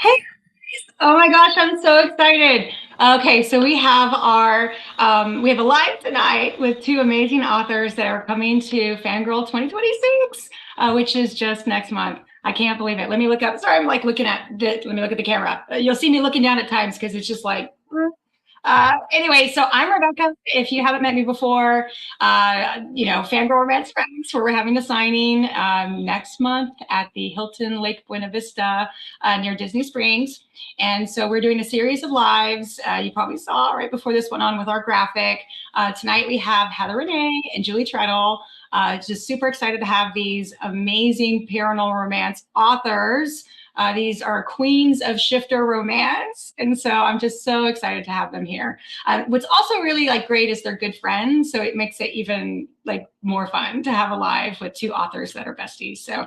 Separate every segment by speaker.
Speaker 1: Hey, oh my gosh, I'm so excited. Okay, so we have we have a live tonight with two amazing authors that are coming to FanGrrrl 2026, which is just next month. I can't believe it. Let me look up. Sorry, I'm like looking at let me look at the camera. You'll see me looking down at times because it's just like anyway, so I'm Rebecca. If you haven't met me before, FanGrrrl Romance Recs, where we're having the signing next month at the Hilton Lake Buena Vista near Disney Springs. And so we're doing a series of lives. You probably saw right before this went on with our graphic. Tonight we have Renee and Julie Trettel. Just super excited to have these amazing paranormal romance authors. These are queens of shifter romance. And so I'm just so excited to have them here. What's also really great is they're good friends. So it makes it even more fun to have a live with two authors that are besties. So,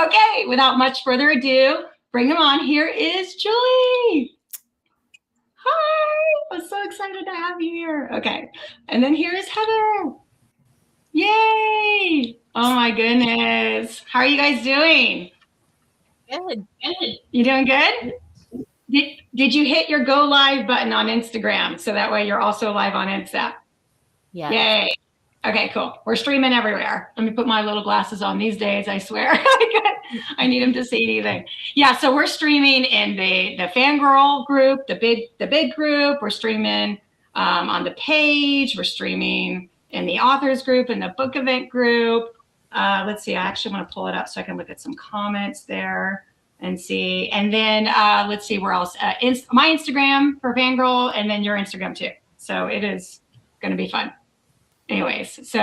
Speaker 1: okay, without much further ado, bring them on. Here is Julie. Hi, I'm so excited to have you here. Okay. And then here is Heather. Yay. Oh my goodness. How are you guys doing?
Speaker 2: Good.
Speaker 1: You doing good? Did you hit your go live button on Instagram? So that way you're also live on Insta.
Speaker 2: Yeah.
Speaker 1: Yay. Okay, cool. We're streaming everywhere. Let me put my little glasses on these days, I swear. I need them to see anything. Yeah, so we're streaming in the FanGrrrl group, the big group. We're streaming on the page. We're streaming in the authors group, in the book event group. Let's see, I actually want to pull it up so I can look at some comments there and see. And then let's see where else. My Instagram for FanGrrrl, and then your Instagram too. So it is going to be fun. Anyways, so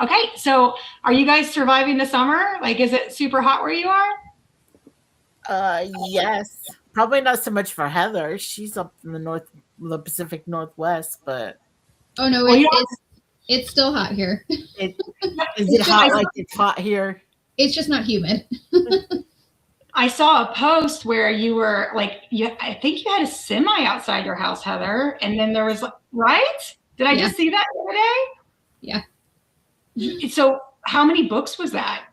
Speaker 1: okay. So are you guys surviving the summer? Is it super hot where you are?
Speaker 2: Yes. Probably not so much for Heather. She's up in the Pacific Northwest, but
Speaker 3: oh no, it's still hot here.
Speaker 2: Is it hot like it's hot here?
Speaker 3: It's just not humid.
Speaker 1: I saw a post where you were I think you had a semi outside your house, Heather, and then there was right? Did I just see that the other day?
Speaker 3: Yeah.
Speaker 1: So how many books was that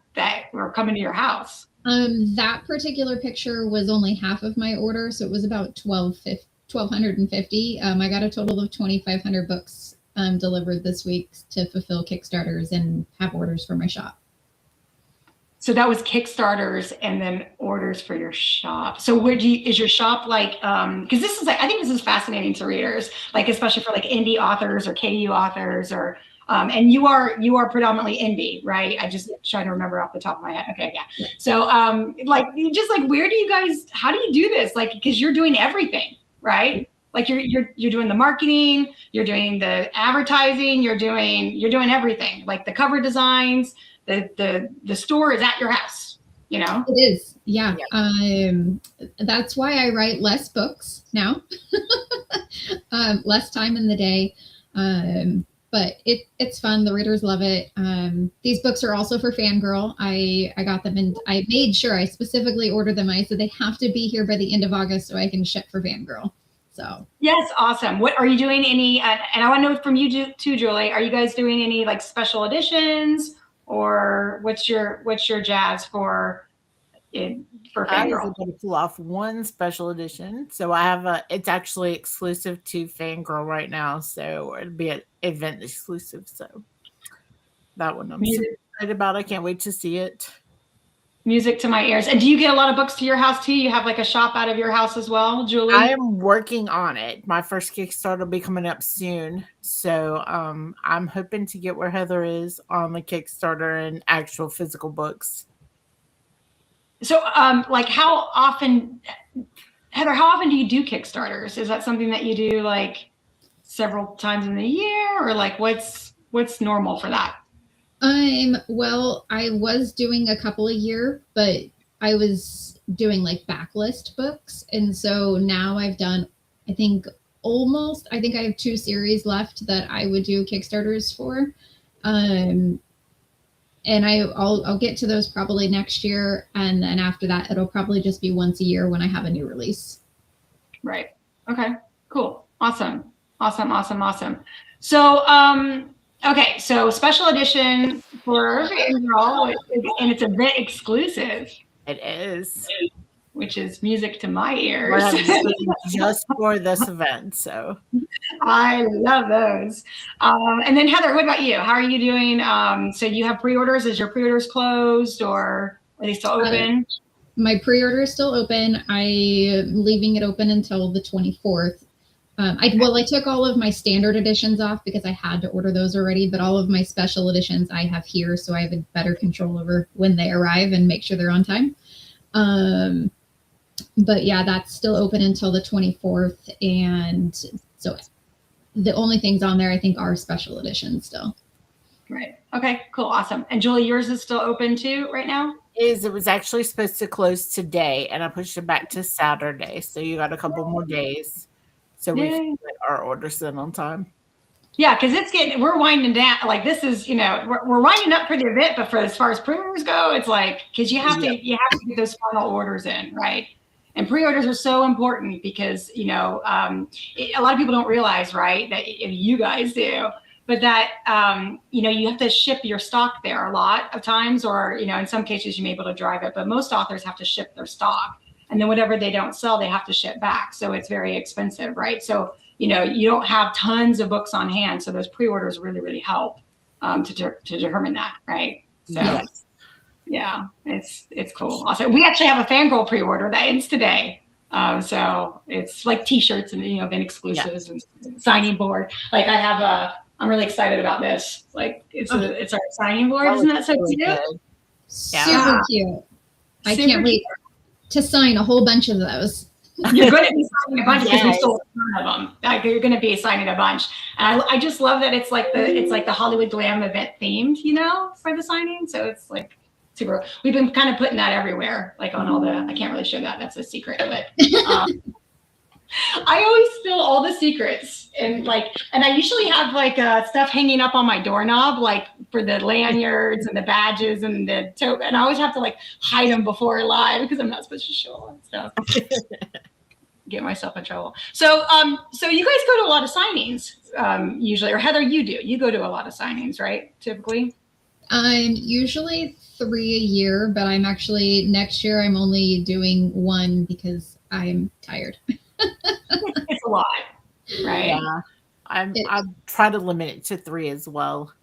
Speaker 1: were coming to your house?
Speaker 3: That particular picture was only half of my order, so it was about 1,250. I got a total of 2,500 books delivered this week to fulfill Kickstarters and have orders for my shop.
Speaker 1: So that was Kickstarters and then orders for your shop. So where is your shop because this is I think this is fascinating to readers, especially for indie authors or KU authors or and you are predominantly indie, right? I just trying to remember off the top of my head. Okay, yeah. So where do you guys, how do you do this? Because you're doing everything, right? You're doing the marketing, you're doing the advertising, you're doing everything. The cover designs, the store is at your house,
Speaker 3: It is, yeah. That's why I write less books now, less time in the day. But it's fun. The readers love it. These books are also for FanGrrrl. I got them and I made sure I specifically ordered them. I said they have to be here by the end of August so I can ship for FanGrrrl. So
Speaker 1: yes, awesome. What are you doing? And I want to know from you too, Julie. Are you guys doing any special editions, or what's your jazz for FanGrrrl?
Speaker 2: I was able to pull off one special edition, so I have it's actually exclusive to FanGrrrl right now, so it'll be an event exclusive. So that one I'm super excited about. I can't wait to see it.
Speaker 1: Music to my ears. And do you get a lot of books to your house too? You have a shop out of your house as well, Julie?
Speaker 2: I am working on it. My first Kickstarter will be coming up soon. So I'm hoping to get where Heather is on the Kickstarter and actual physical books.
Speaker 1: So how often, Heather, how often do you do Kickstarters? Is that something that you do several times in the year, or what's normal for that?
Speaker 3: Well, I was doing a couple a year, but I was doing backlist books. And so now I've done, I think I have 2 series left that I would do Kickstarters for. And I'll get to those probably next year. And then after that, it'll probably just be once a year when I have a new release.
Speaker 1: Right. Okay, cool. Awesome. So, okay, so special edition for FanGrrrl, and it's event exclusive.
Speaker 2: It is.
Speaker 1: which is music to my
Speaker 2: We're
Speaker 1: ears.
Speaker 2: having something just for this event. So
Speaker 1: I love those. And then Heather, what about you? How are you doing? So you have pre-orders. Is your pre-orders closed or are they still open?
Speaker 3: My pre-order is still open. I'm leaving it open until the 24th. I took all of my standard editions off because I had to order those already, but all of my special editions I have here, so I have a better control over when they arrive and make sure they're on time. But yeah, that's still open until the 24th, and so the only things on there I think are special editions still.
Speaker 1: Right. Okay, cool. Awesome. And Julie, yours is still open too right now?
Speaker 2: it was actually supposed to close today, and I pushed it back to Saturday. So you got a couple more days. So we can get our orders in on time.
Speaker 1: Yeah, because we're winding down. Like this is, we're winding up for the event, but for as far as pre-orders go, it's like because you have to get those final orders in, right? And pre-orders are so important because a lot of people don't realize, right, that you guys do, but that you have to ship your stock there a lot of times, or in some cases you may be able to drive it, but most authors have to ship their stock, and then whatever they don't sell, they have to ship back. So it's very expensive, right? So you don't have tons of books on hand, so those pre-orders really, really help to determine that, right? So yeah, it's cool. Also, we actually have a FanGrrrl pre-order that ends today. So it's like T-shirts and event exclusives and signing board. Like I'm really excited about this. Like it's our signing board. Isn't that so cute?
Speaker 3: Super cute. I can't wait to sign a whole bunch of those.
Speaker 1: You're going to be signing a bunch because we sold a ton of them. Like you're going to be signing a bunch, and I just love that it's like the Hollywood Glam event themed, for the signing. So it's like super. We've been kind of putting that everywhere, like on all the. I can't really show that. That's a secret, but I always spill all the secrets, and I usually have stuff hanging up on my doorknob, like for the lanyards and the badges and the tote, and I always have to hide them before live because I'm not supposed to show all that stuff. Get myself in trouble. So you guys go to a lot of signings usually, or Heather, you go to a lot of signings, right? Typically.
Speaker 3: I'm usually 3 a year, but next year I'm only doing 1 because I'm tired.
Speaker 1: It's a lot, right?
Speaker 2: Yeah, I try to limit it to 3 as well,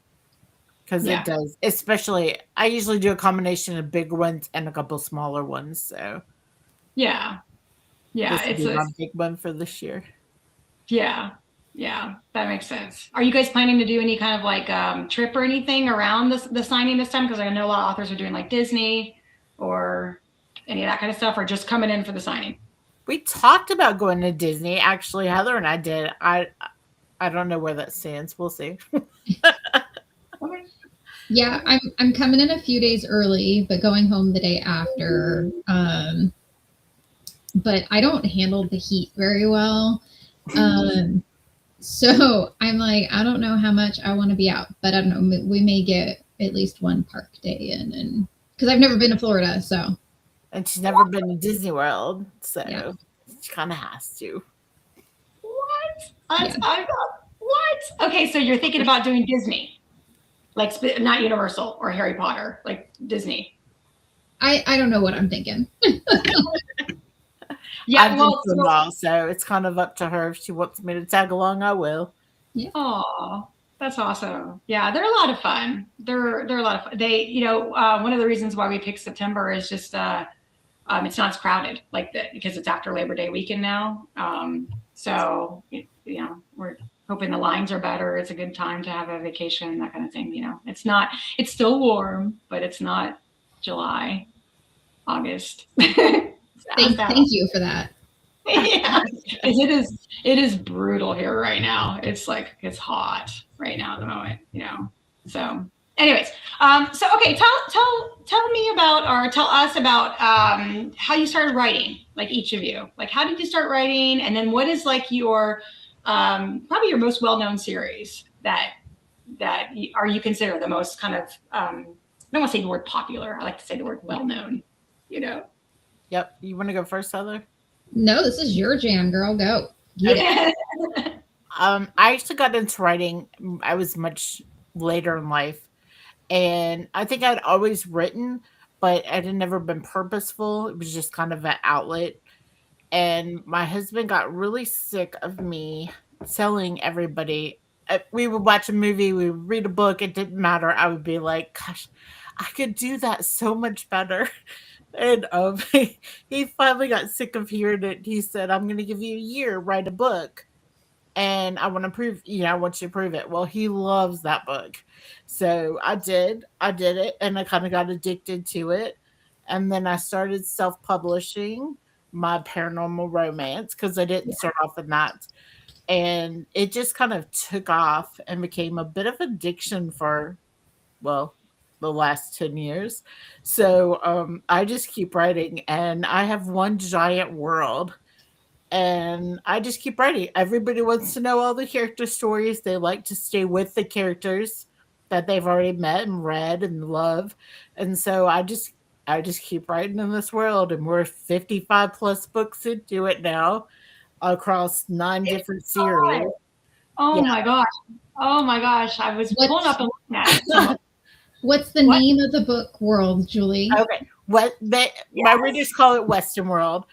Speaker 2: because it does. Especially, I usually do a combination of big ones and a couple smaller ones. So
Speaker 1: yeah,
Speaker 2: it's a big one for this year.
Speaker 1: Yeah, that makes sense. Are you guys planning to do any kind of trip or anything around the signing this time? Because I know a lot of authors are doing Disney or any of that kind of stuff, or just coming in for the signing.
Speaker 2: We talked about going to Disney. Actually, Heather and I did. I don't know where that stands. We'll see.
Speaker 1: Okay.
Speaker 3: Yeah, I'm coming in a few days early, but going home the day after. But I don't handle the heat very well. So I'm I don't know how much I want to be out, but I don't know. We may get at least one park day in, and because I've never been to Florida, so.
Speaker 2: And she's never been to Disney World, so she kind of has to.
Speaker 1: What? What? Okay, so you're thinking about doing Disney, not Universal or Harry Potter, Disney.
Speaker 3: I don't know what I'm thinking.
Speaker 2: So it's kind of up to her. If she wants me to tag along, I will.
Speaker 1: Yeah. Oh, that's awesome. Yeah, they're a lot of fun. They're a lot of fun. They, one of the reasons why we picked September is just it's not as crowded because it's after Labor Day weekend now. So we're hoping the lines are better. It's a good time to have a vacation, that kind of thing. It's still warm, but it's not July, August.
Speaker 3: Thank you for that.
Speaker 1: Yeah, it is brutal here right now. It's hot right now at the moment, So anyways, okay, tell me about, or tell us about how you started writing, each of you. How did you start writing? And then what is your probably your most well-known series that you consider the most kind of I don't want to say the word popular. I like to say the word well-known,
Speaker 2: Yep. You want to go first, Heather?
Speaker 3: No, this is your jam, girl. Go.
Speaker 1: Yeah.
Speaker 2: I actually got into writing. I was much later in life, and I think I'd always written, but it had never been purposeful. It was just kind of an outlet. And my husband got really sick of me telling everybody. We would watch a movie, we would read a book, it didn't matter. I would be like, gosh, I could do that so much better. And he finally got sick of hearing it. He said, I'm going to give you a year, write a book. And I want to prove, I want you to prove it. Well, he loves that book. So I did it, and I kind of got addicted to it. And then I started self publishing my paranormal romance because I didn't start off in that. And it just kind of took off and became a bit of addiction for, well, the last 10 years. So I just keep writing, and I have one giant world, and I just keep writing. Everybody wants to know all the character stories. They like to stay with the characters that they've already met and read and love. And so I just keep writing in this world, and we're 55 plus books into it now across 9 different series.
Speaker 1: Oh
Speaker 2: Yeah.
Speaker 1: my gosh. Oh my gosh. I was pulling up and looking at it.
Speaker 3: What's the name of the book world, Julie?
Speaker 2: Okay. My readers call it Western World.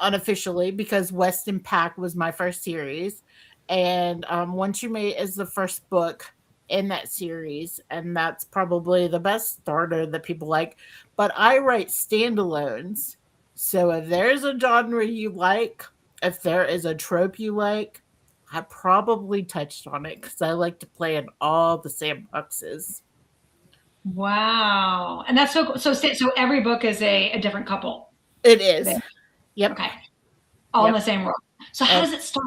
Speaker 2: Unofficially, because Weston Pack was my first series, and Once You Mate is the first book in that series, and that's probably the best starter that people like. But I write standalones, so if there's a genre you like, if there is a trope you like, I probably touched on it because I like to play in all the sandboxes.
Speaker 1: Wow. And that's so cool. So every book is a different couple.
Speaker 2: It is. Yep.
Speaker 1: Okay. All in the same world. So how does it start?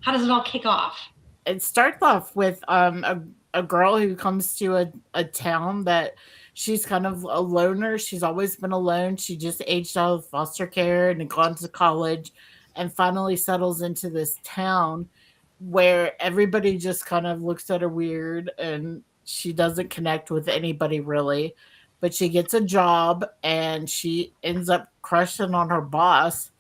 Speaker 1: How does it all kick off?
Speaker 2: It starts off with a girl who comes to a town that she's kind of a loner. She's always been alone. She just aged out of foster care and gone to college and finally settles into this town where everybody just kind of looks at her weird, and she doesn't connect with anybody really. But she gets a job and she ends up crushing on her boss,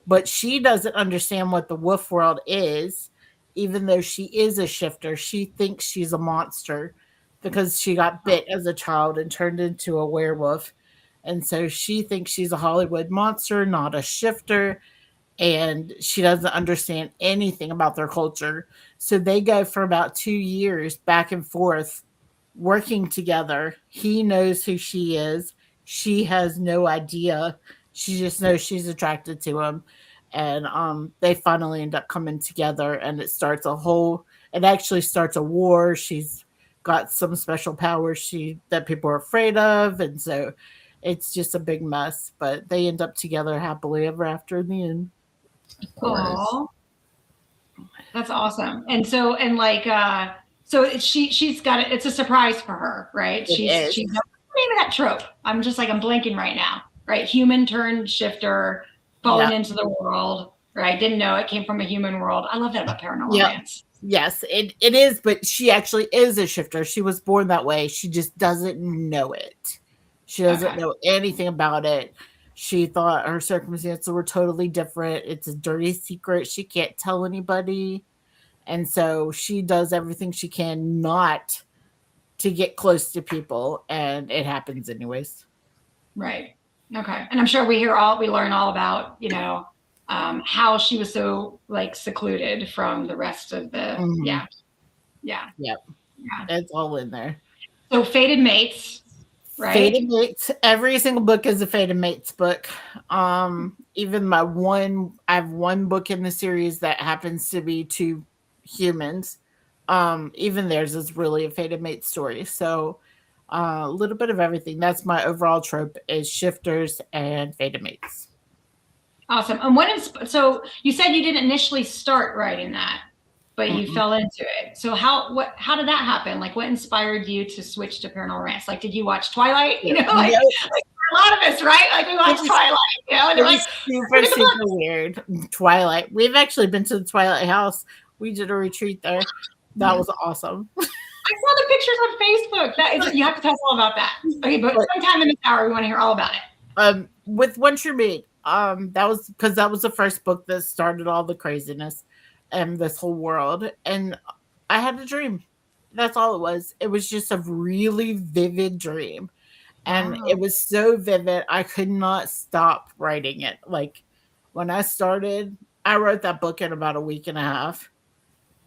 Speaker 2: but she doesn't understand what the wolf world is. Even though she is a shifter, she thinks she's a monster because she got bit as a child and turned into a werewolf. And so she thinks she's a Hollywood monster, not a shifter. And she doesn't understand anything about their culture. So they go for about 2 years back and forth working together. He knows who she is. She has no idea. She just knows she's attracted to him. And they finally end up coming together, and it actually starts a war. She's got some special powers that people are afraid of. And so it's just a big mess, but they end up together happily ever after in the end.
Speaker 3: Of course.
Speaker 1: Aww. That's awesome. And so she's got it. It's a surprise for her, right? She's maybe that trope. I'm blanking right now, right? Human turned shifter, falling into the world, right? Didn't know it came from a human world. I love that about paranormal romance.
Speaker 2: Yes, it is, but she actually is a shifter. She was born that way. She just doesn't know it. She doesn't know anything about it. She thought her circumstances were totally different. It's a dirty secret. She can't tell anybody. And so she does everything she can not to get close to people, and it happens anyways.
Speaker 1: Right. Okay. And I'm sure we learn all about, how she was so secluded from the rest of the, Yeah.
Speaker 2: It's all in there.
Speaker 1: So Fated Mates, right?
Speaker 2: Fated Mates. Every single book is a Fated Mates book. Even I have one book in the series that happens to be 2 humans. Even theirs is really a Fated Mate story. So a little bit of everything. That's my overall trope is shifters and Fated Mates.
Speaker 1: Awesome. And so you said you didn't initially start writing that, but you fell into it. So how did that happen? What inspired you to switch to paranormal romance? did you watch Twilight? A lot of us, right? We watch Twilight, and
Speaker 2: it was super weird. Twilight. We've actually been to the Twilight house. We did a retreat there. That was awesome.
Speaker 1: I saw the pictures on Facebook. You have to tell us all about that. Okay, but sometime in this hour, we want to hear all about it.
Speaker 2: With Once You Mate, that was the first book that started all the craziness and this whole world. And I had a dream. That's all it was. It was just a really vivid dream. And
Speaker 1: Wow.
Speaker 2: it was so vivid. I could not stop writing it. Like when I started, I wrote that book in about a week and a half.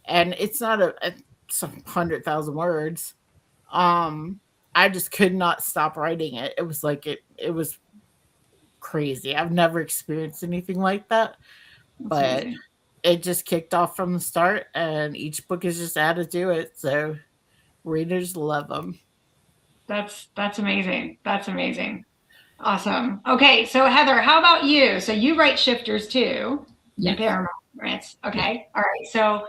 Speaker 2: And it's not some 100,000 words. I just could not stop writing it. It was like it was crazy. I've never experienced anything like that,
Speaker 1: That's
Speaker 2: but
Speaker 1: amazing.
Speaker 2: it just kicked off from the start, and each book is just added to it. So readers love them.
Speaker 1: That's amazing. That's amazing. Awesome. Okay, so Heather, how about you? So you write shifters too, and
Speaker 3: Yes.
Speaker 1: FanGrrrl Romance. Okay, all right. So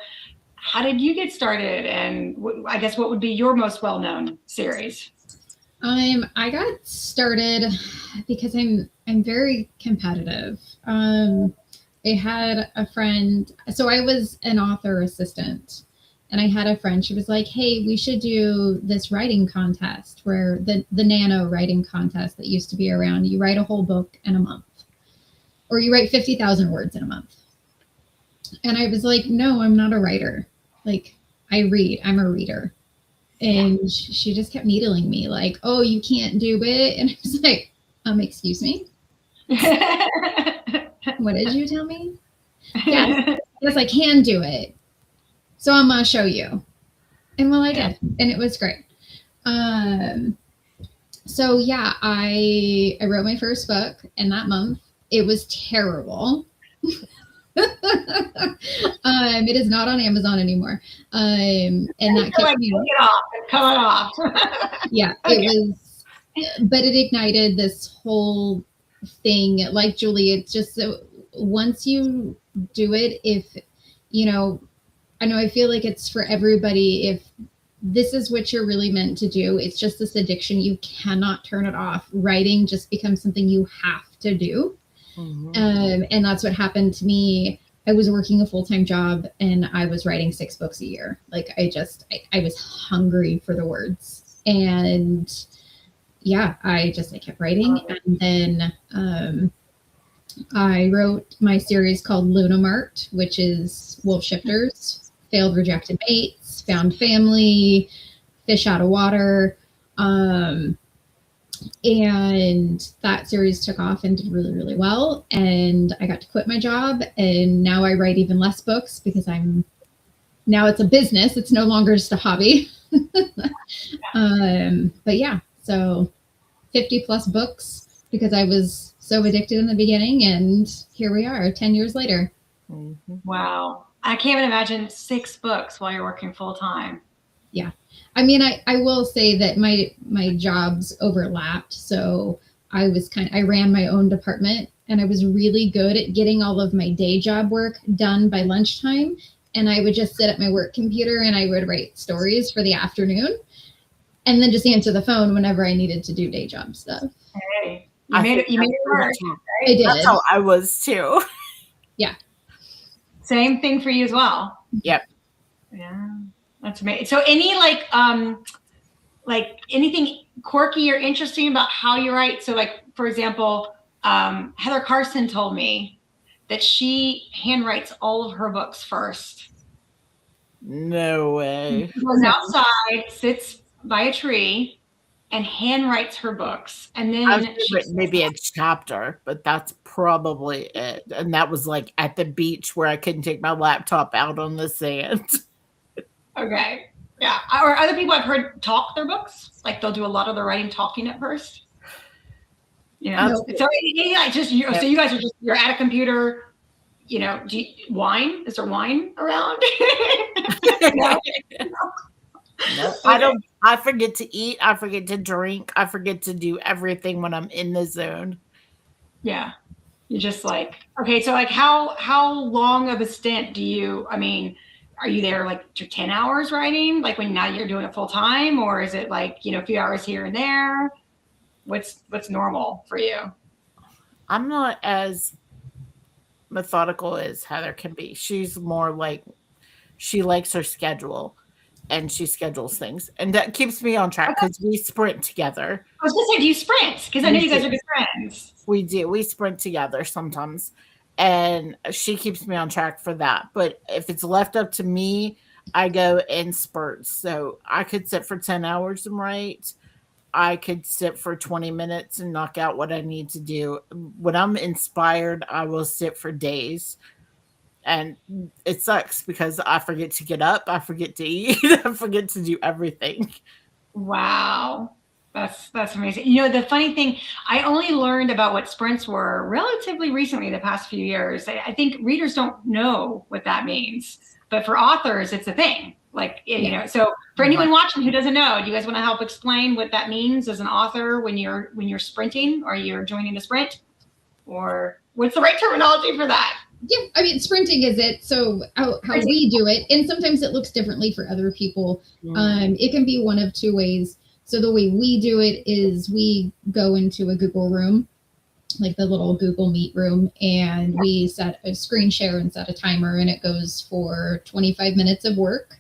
Speaker 1: how did you get started? And I guess what would be your most well-known series?
Speaker 3: I got started because I'm very competitive. I had a friend, so I was an author assistant, and I had a friend. She was like, "Hey, we should do this writing contest where the nano writing contest that used to be around. You write a whole book in a month, or you write 50,000 words in a month." And I was like, "No, I'm not a writer. Like, I read. I'm a reader." And she just kept needling me like, "Oh, you can't do it." And I was like, excuse me? What did you tell me? Yes, I can do it. So I'm going to show you. And well, I did. And it was great. So yeah, I wrote my first book in that month. It was terrible. It is not on Amazon anymore. And that kicked me
Speaker 1: off. Cut it off.
Speaker 3: Yeah,
Speaker 1: Okay.
Speaker 3: it was, but it ignited this whole thing. Like Julie, it's just once you do it, if you know, I feel like it's for everybody. If this is what you're really meant to do, it's just this addiction. You cannot turn it off. Writing just becomes something you have to do.
Speaker 2: Mm-hmm.
Speaker 3: And that's what happened to me. I was working a full-time job and I was writing 6 books a year. Like I was hungry for the words. And yeah, I kept writing. And then I wrote my series called Luna Mart, which is wolf shifters, failed rejected mates, found family, fish out of water. And that series took off and did really, really well. And I got to quit my job. And now I write even less books because now it's a business. It's no longer just a hobby. But yeah, so 50 plus books because I was so addicted in the beginning. And here we are 10 years later.
Speaker 2: Mm-hmm.
Speaker 1: Wow. I can't even imagine 6 books while you're working full time.
Speaker 3: Yeah. I mean, I will say that my jobs overlapped. So I ran my own department and I was really good at getting all of my day job work done by lunchtime. And I would just sit at my work computer and I would write stories for the afternoon and then just answer the phone whenever I needed to do day job stuff.
Speaker 1: Hey, you made it work. Right?
Speaker 3: I did.
Speaker 2: That's how I was too.
Speaker 3: Yeah.
Speaker 1: Same thing for you as well.
Speaker 2: Yep.
Speaker 1: Yeah. That's amazing. So any like anything quirky or interesting about how you write? So like, for example, Heather Carson told me that she handwrites all of her books first.
Speaker 2: No way.
Speaker 1: She goes outside, sits by a tree, and handwrites her books. And then
Speaker 2: maybe a chapter, but that's probably it. And that was like at the beach where I couldn't take my laptop out on the sand.
Speaker 1: Okay. Yeah. Or other people I've heard talk their books. Like they'll do a lot of the writing talking at first. You know, so so you guys are you're at a computer, you know, wine? Is there wine around? No.
Speaker 2: No, I forget to eat. I forget to drink. I forget to do everything when I'm in the zone.
Speaker 1: Yeah. You're just like, okay, so like how long of a stint do you, are you there like 10 hours writing? Like when now you're doing it full time, or is it like, you know, a few hours here and there? What's normal for you?
Speaker 2: I'm not as methodical as Heather can be. She's more like, she likes her schedule and she schedules things, and that keeps me on track because we sprint together.
Speaker 1: I was gonna say, do you sprint? Because I know you guys are good friends.
Speaker 2: We do. We sprint together sometimes, and she keeps me on track for that. But if it's left up to me, I go in spurts. So I could sit for 10 hours and write. I could sit for 20 minutes and knock out what I need to do. When I'm inspired, I will sit for days. And it sucks because I forget to get up, I forget to eat, I forget to do everything.
Speaker 1: Wow. That's amazing. You know, the funny thing, I only learned about what sprints were relatively recently, the past few years. I think readers don't know what that means, but for authors, it's a thing. Like, you know, so for anyone watching who doesn't know, do you guys want to help explain what that means as an author when you're sprinting or you're joining a sprint? Or what's the right terminology for that?
Speaker 3: Yeah, I mean, sprinting is it. So how we do it, and sometimes it looks differently for other people. It can be one of two ways. So the way we do it is we go into a Google room, like the little Google Meet room, and we set a screen share and set a timer, and it goes for 25 minutes of work.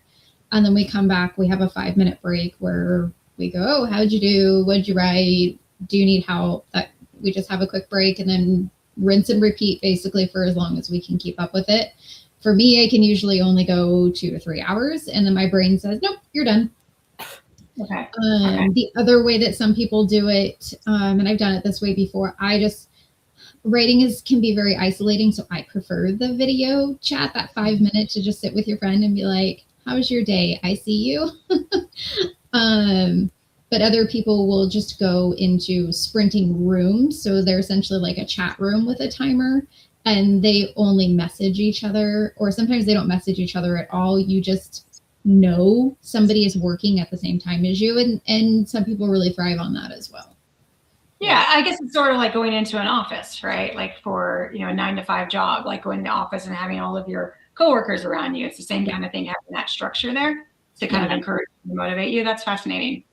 Speaker 3: And then we come back, we have a 5-minute break where we go, oh, how'd you do? What'd you write? Do you need help? That we just have a quick break and then rinse and repeat basically for as long as we can keep up with it. For me, I can usually only go 2 to 3 hours, and then my brain says, nope, you're done.
Speaker 1: Okay.
Speaker 3: The other way that some people do it, and I've done it this way before, writing can be very isolating, so I prefer the video chat, that 5 minute to just sit with your friend and be like, how was your day? I see you. But other people will just go into sprinting rooms. So they're essentially like a chat room with a timer, and they only message each other, or sometimes they don't message each other at all. You just know somebody is working at the same time as you. And some people really thrive on that as well.
Speaker 1: Yeah, I guess it's sort of like going into an office, right? Like for, you know, a 9-to-5 job, like going to the office and having all of your coworkers around you. It's the same kind of thing, having that structure there to kind of encourage and motivate you. That's fascinating.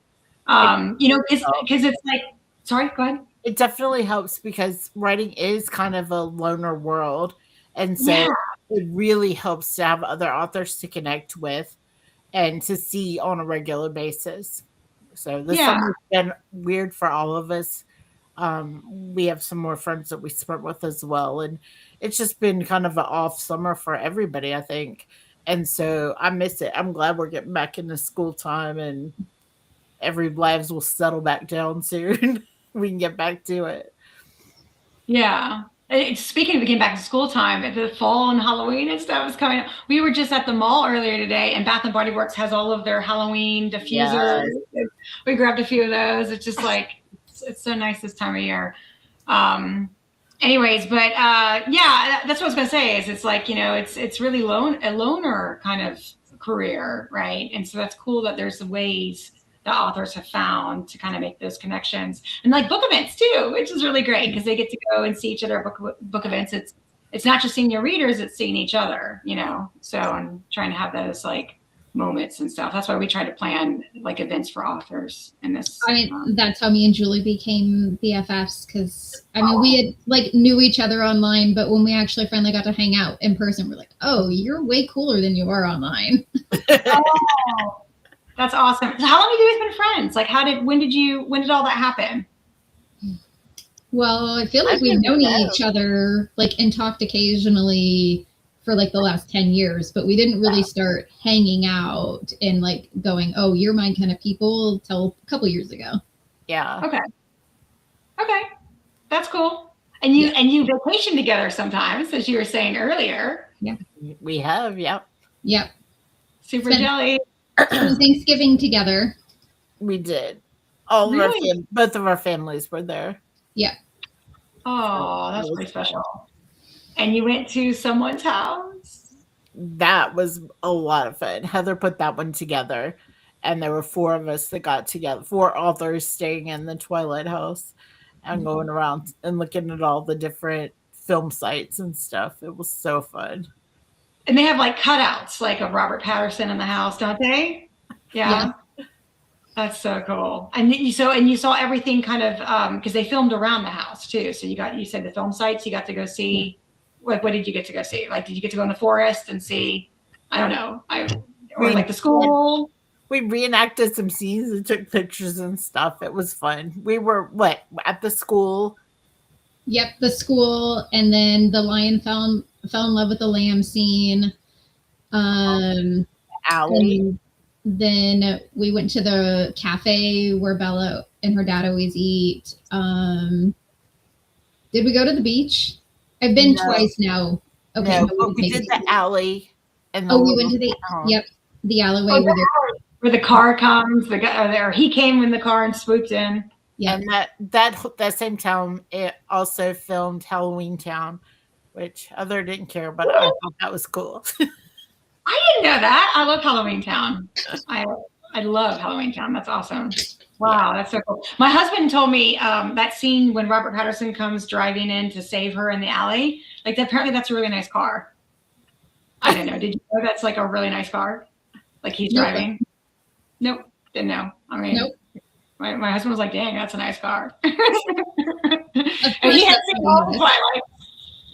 Speaker 1: You know, because it's like, sorry, go ahead.
Speaker 2: It definitely helps because writing is kind of a loner world. And so it really helps to have other authors to connect with and to see on a regular basis. So this summer's been weird for all of us. We have some more friends that we sprint with as well. And it's just been kind of an off summer for everybody, I think. And so I miss it. I'm glad we're getting back into school time and every lives will settle back down soon. We can get back to it.
Speaker 1: Yeah. Speaking of getting back to school time, the fall and Halloween and stuff is coming up. We were just at the mall earlier today, and Bath and Body Works has all of their Halloween diffusers. Yes. We grabbed a few of those. It's just like, it's so nice this time of year. Anyways, but yeah, that's what I was gonna say. Is it's like, you know, it's really a loner kind of career, right? And so that's cool that there's ways that authors have found to kind of make those connections, and like book events too, which is really great because they get to go and see each other at book events. It's not just seeing your readers, it's seeing each other, you know. So I'm trying to have those like moments and stuff. That's why we try to plan like events for authors in this.
Speaker 3: I mean, that's how me and Julie became BFFs, because I mean, we had like knew each other online, but when we actually finally got to hang out in person, we're like, oh, you're way cooler than you are online.
Speaker 1: Oh. That's awesome. So how long have you guys been friends? Like when did all that happen?
Speaker 3: Well, I feel like we've known each other like and talked occasionally for like the last 10 years, but we didn't really start hanging out and like going, oh, you're my kind of people till a couple years ago.
Speaker 2: Yeah.
Speaker 1: Okay. That's cool. And you vacation together sometimes, as you were saying earlier.
Speaker 3: Yeah.
Speaker 2: We have, yep.
Speaker 1: Super jelly.
Speaker 3: Thanksgiving together.
Speaker 2: We did. Both of our families were there.
Speaker 3: Yeah.
Speaker 1: Oh, that's pretty special. And you went to someone's house?
Speaker 2: That was a lot of fun. Heather put that one together, and there were 4 of us that got together, 4 authors staying in the Twilight House and going around and looking at all the different film sites and stuff. It was so fun.
Speaker 1: And they have like cutouts like of Robert Patterson in the house, don't they? Yeah. That's so cool. And you saw everything kind of because they filmed around the house too. So you said the film sites, you got to go see. Like, what did you get to go see? Like, did you get to go in the forest and see? I don't know. Like the school.
Speaker 2: We reenacted some scenes and took pictures and stuff. It was fun. We were at the school.
Speaker 3: Yep, the school, and then the lion fell in love with the lamb scene.
Speaker 2: Alley.
Speaker 3: Then we went to the cafe where Bella and her dad always eat. Did we go to the beach? I've been
Speaker 2: No.
Speaker 3: twice now. Okay,
Speaker 2: No,
Speaker 3: but
Speaker 2: but we did the alley and the
Speaker 3: we went
Speaker 2: little
Speaker 3: to the
Speaker 2: town.
Speaker 3: yep, the alleyway
Speaker 1: where the car comes. The guy, or he came in the car and swooped in.
Speaker 3: Yeah.
Speaker 2: And that same town, it also filmed Halloween Town, which Heather didn't care, but I thought that was cool.
Speaker 1: I didn't know that. I love Halloween Town. I love Halloween Town. That's awesome. Wow, that's so cool. My husband told me that scene when Robert Patterson comes driving in to save her in the alley. Like, apparently that's a really nice car. I don't know. Did you know that's like a really nice car? Like he's driving? Nope. Didn't know. I mean,
Speaker 3: Nope.
Speaker 1: My husband was like, dang, that's a nice car.
Speaker 3: Of
Speaker 1: And
Speaker 3: course
Speaker 1: he has
Speaker 3: that's
Speaker 1: seen
Speaker 3: what
Speaker 1: all
Speaker 3: he
Speaker 1: the
Speaker 3: noticed.
Speaker 1: Twilight.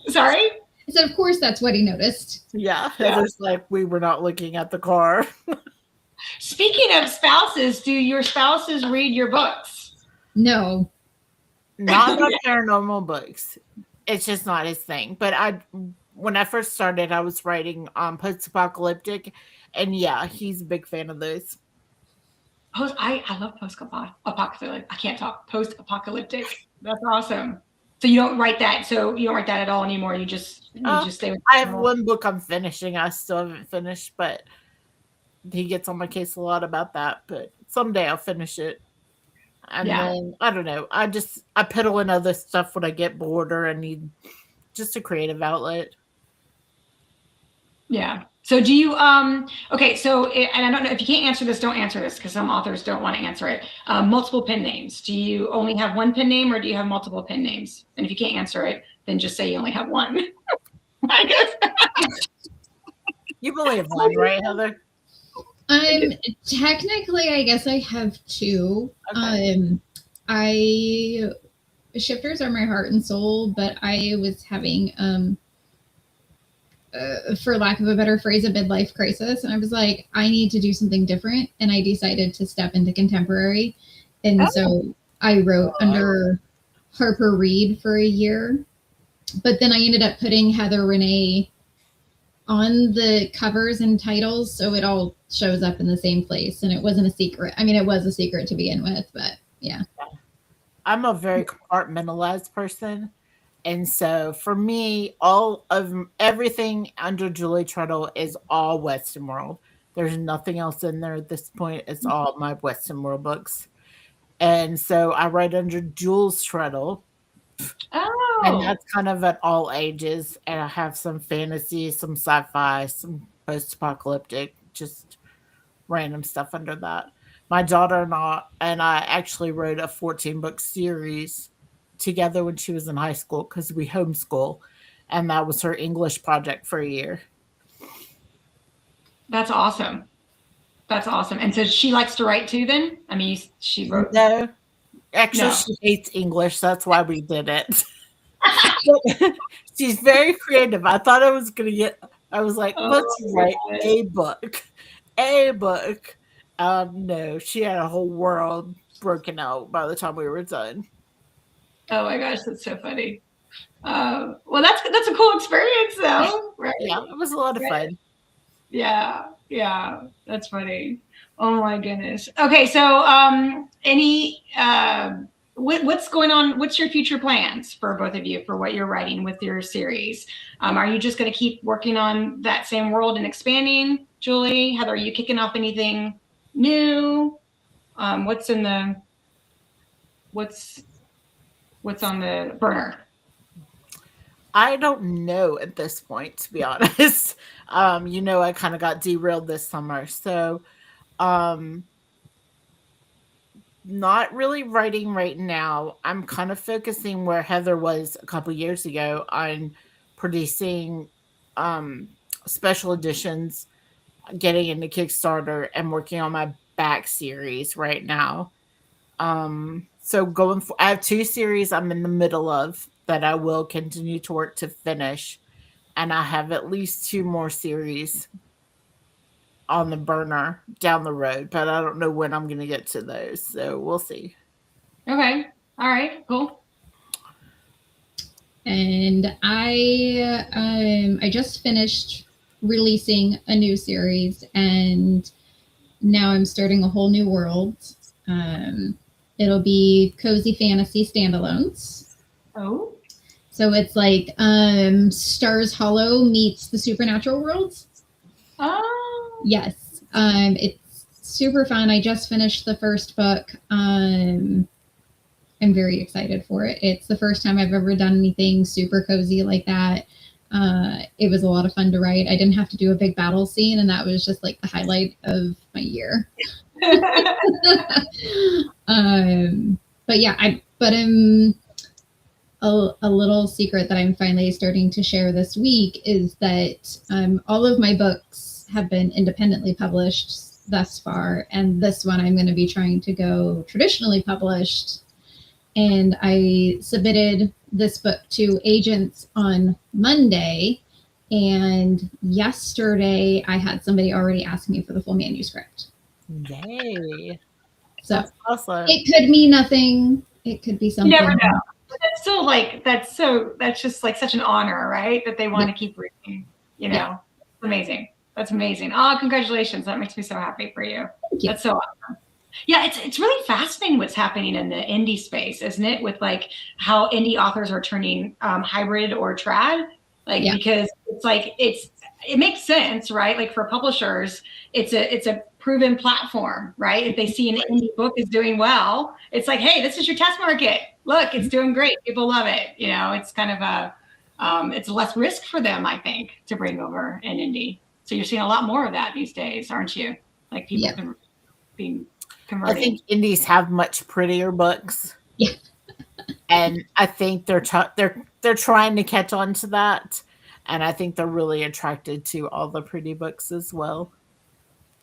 Speaker 1: Sorry?
Speaker 3: I said, of course that's what he noticed.
Speaker 2: Yeah, Heather's like, we were not looking at the car.
Speaker 1: Speaking of spouses, do your spouses read your books?
Speaker 3: No.
Speaker 2: Not about paranormal books. It's just not his thing. But when I first started, I was writing post-apocalyptic, and yeah, he's a big fan of those.
Speaker 1: I love post-apocalyptic. I can't talk. Post-apocalyptic. That's awesome. So you don't write that. So you don't write that at all anymore. You just stay with.
Speaker 2: I have one book I'm finishing. I still haven't finished, but he gets on my case a lot about that. But someday I'll finish it. And then I don't know. I peddle in other stuff when I get bored or I need just a creative outlet.
Speaker 1: Yeah. So do you okay, so and I don't know if you can't answer this, don't answer this because some authors don't want to answer it. Multiple pen names. Do you only have one pen name or do you have multiple pen names? And if you can't answer it, then just say you only have one. I guess.
Speaker 2: You only have one, right, Heather?
Speaker 3: Technically I guess I have two.
Speaker 2: Okay.
Speaker 3: Shifters are my heart and soul, but I was having for lack of a better phrase, a midlife crisis. And I was like, I need to do something different. And I decided to step into contemporary. And so I wrote under Harper Reed for a year. But then I ended up putting Heather Renee on the covers and titles. So it all shows up in the same place. And it wasn't a secret. I mean, it was a secret to begin with, but yeah.
Speaker 2: I'm a very compartmentalized person. And so for me, all of everything under Julie Trettel is all Western World. There's nothing else in there at this point. It's all my Western World books. And so I write under Jules Trettel.
Speaker 1: Oh.
Speaker 2: And that's kind of at all ages. And I have some fantasy, some sci-fi, some post-apocalyptic, just random stuff under that. My daughter and I actually wrote a 14-book series together when she was in high school because we homeschool, and that was her English project for a year.
Speaker 1: That's awesome. That's awesome. And so she likes to write too then? I mean, she wrote.
Speaker 2: No. Actually, she hates English. That's why we did it. She's very creative. I thought I was going to I was like, let's write a book. A book. No, she had a whole world broken out by the time we were done.
Speaker 1: Oh my gosh, that's so funny. Well, that's a cool experience though, right?
Speaker 2: Yeah, it was a lot of fun.
Speaker 1: Yeah, that's funny. Oh my goodness. Okay, so what's going on? What's your future plans for both of you for what you're writing with your series? Are you just going to keep working on that same world and expanding, Julie? Heather, are you kicking off anything new? What's on the burner?
Speaker 2: I don't know at this point, to be honest. I kind of got derailed this summer. So not really writing right now. I'm kind of focusing where Heather was a couple years ago on producing special editions, getting into Kickstarter, and working on my back series right now. So I have 2 series I'm in the middle of that I will continue to work to finish. And I have at least 2 more series on the burner down the road, but I don't know when I'm going to get to those. So we'll see.
Speaker 1: Okay. All right. Cool.
Speaker 3: And I just finished releasing a new series, and now I'm starting a whole new world. It'll be cozy fantasy standalones.
Speaker 1: Oh.
Speaker 3: So it's like Stars Hollow meets the supernatural world.
Speaker 1: Oh.
Speaker 3: Yes. It's super fun. I just finished the first book. I'm very excited for it. It's the first time I've ever done anything super cozy like that. It was a lot of fun to write. I didn't have to do a big battle scene, and that was just like the highlight of my year. But yeah, I'm a little secret that I'm finally starting to share this week is that all of my books have been independently published thus far, and this one I'm going to be trying to go traditionally published. And I submitted this book to agents on Monday, and yesterday I had somebody already ask me for the full manuscript.
Speaker 2: Yay.
Speaker 3: So
Speaker 2: That's awesome.
Speaker 3: it could mean nothing. It could be something.
Speaker 1: You never know. That's still like that's just like such an honor, right? That they want to keep reading. You know, it's amazing. That's amazing. Oh, congratulations! That makes me so happy for you. That's so awesome. Yeah, it's really fascinating what's happening in the indie space, isn't it? With like how indie authors are turning hybrid or trad, like because it's like it makes sense, right? Like for publishers, it's a proven platform, right? If they see an indie book is doing well, it's like, hey, this is your test market. Look, it's doing great. People love it. You know, it's kind of it's less risk for them, I think, to bring over an indie. So you're seeing a lot more of that these days, aren't you? Like people being converting.
Speaker 2: I think indies have much prettier books.
Speaker 3: Yeah.
Speaker 2: And I think they're trying to catch on to that. And I think they're really attracted to all the pretty books as well.